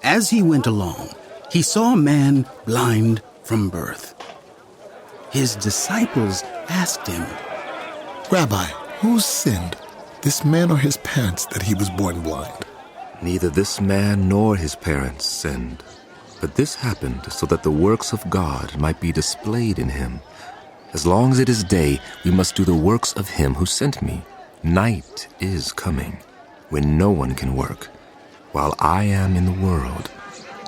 As he went along, he saw a man blind from birth. His disciples asked him, Rabbi, who sinned, this man or his parents, that he was born blind? Neither this man nor his parents sinned, but this happened so that the works of God might be displayed in him. As long as it is day, we must do the works of him who sent me. Night is coming, when no one can work. While I am in the world,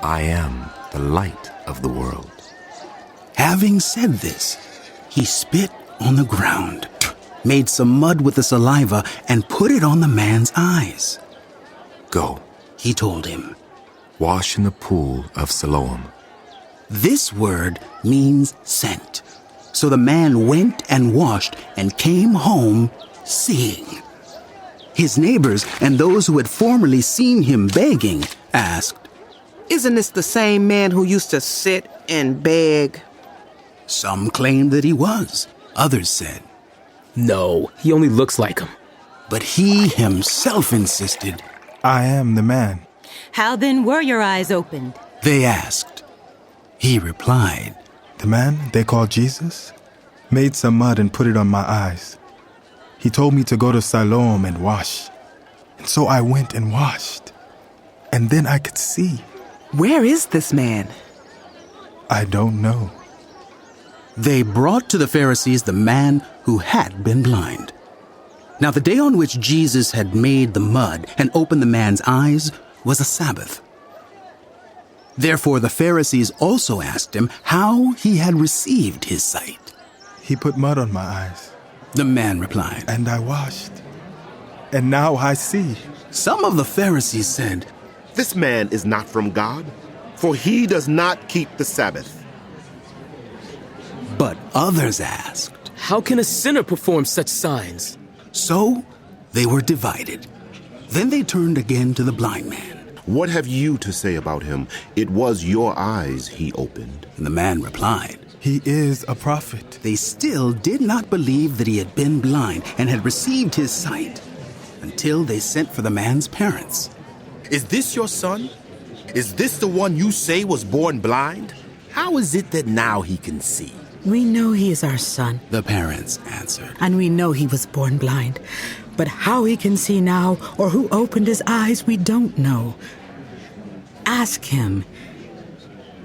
I am the light of the world. Having said this, he spit on the ground, made some mud with the saliva, and put it on the man's eyes. Go, he told him. Wash in the pool of Siloam. This word means sent. So the man went and washed and came home seeing. His neighbors and those who had formerly seen him begging asked, Isn't this the same man who used to sit and beg? Some claimed that he was. Others said, No, he only looks like him. But he himself insisted, I am the man. How then were your eyes opened? They asked. He replied, The man they call Jesus made some mud and put it on my eyes. He told me to go to Siloam and wash. And so I went and washed. And then I could see. Where is this man? I don't know. They brought to the Pharisees the man who had been blind. Now the day on which Jesus had made the mud and opened the man's eyes was a Sabbath. Therefore the Pharisees also asked him how he had received his sight. He put mud on my eyes. The man replied, And I washed. And now I see. Some of the Pharisees said, This man is not from God, for he does not keep the Sabbath. But others asked, How can a sinner perform such signs? So they were divided. Then they turned again to the blind man. What have you to say about him? It was your eyes he opened. And the man replied, He is a prophet. They still did not believe that he had been blind and had received his sight until they sent for the man's parents. Is this your son? Is this the one you say was born blind? How is it that now he can see? We know he is our son, The parents answered. and we know he was born blind. But how he can see now, or who opened his eyes, we don't know. Ask him.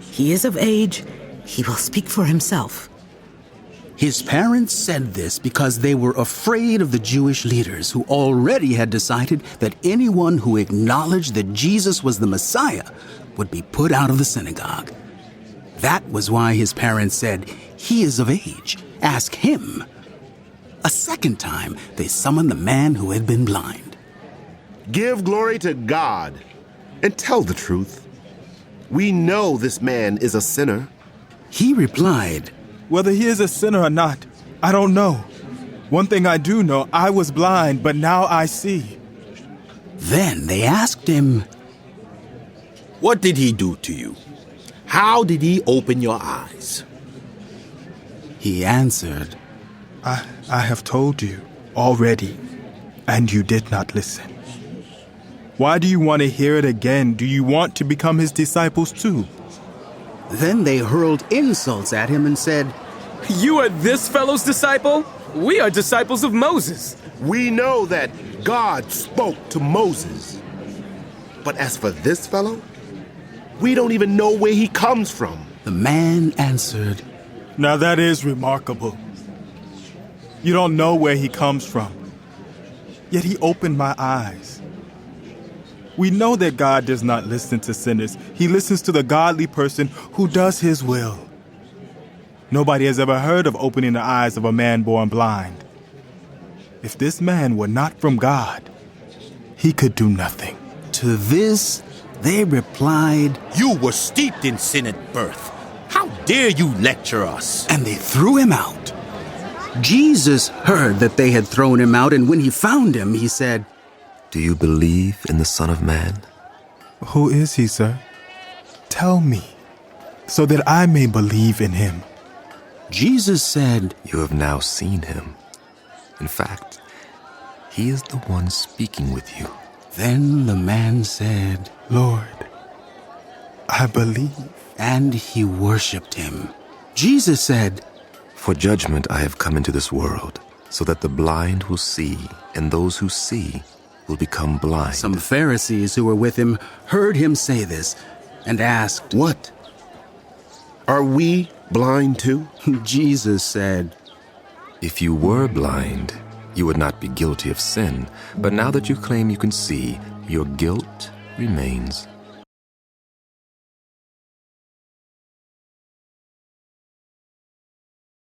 He is of age. He will speak for himself. His parents said this because they were afraid of the Jewish leaders who already had decided that anyone who acknowledged that Jesus was the Messiah would be put out of the synagogue. That was why his parents said, He is of age. Ask him. A second time, they summoned the man who had been blind. Give glory to God and tell the truth. We know this man is a sinner. He replied, Whether he is a sinner or not, I don't know. One thing I do know, I was blind, but now I see. Then they asked him, What did he do to you? How did he open your eyes? He answered, I have told you already, and you did not listen. Why do you want to hear it again? Do you want to become his disciples too? Then they hurled insults at him and said, You are this fellow's disciple? We are disciples of Moses. We know that God spoke to Moses. But as for this fellow, we don't even know where he comes from. The man answered, Now that is remarkable. You don't know where he comes from. Yet he opened my eyes. We know that God does not listen to sinners. He listens to the godly person who does his will. Nobody has ever heard of opening the eyes of a man born blind. If this man were not from God, he could do nothing. To this they replied, You were steeped in sin at birth. How dare you lecture us? and they threw him out. Jesus heard that they had thrown him out, and when he found him, he said, Do you believe in the Son of Man? Who is he, sir? Tell me, so that I may believe in him. Jesus said, You have now seen him. In fact, he is the one speaking with you. Then the man said, Lord, I believe. and he worshipped him. Jesus said, For judgment I have come into this world, so that the blind will see, and those who see will become blind. Some Pharisees who were with him heard him say this and asked, What? Are we blind too? Jesus said, If you were blind, you would not be guilty of sin, but now that you claim you can see, your guilt remains.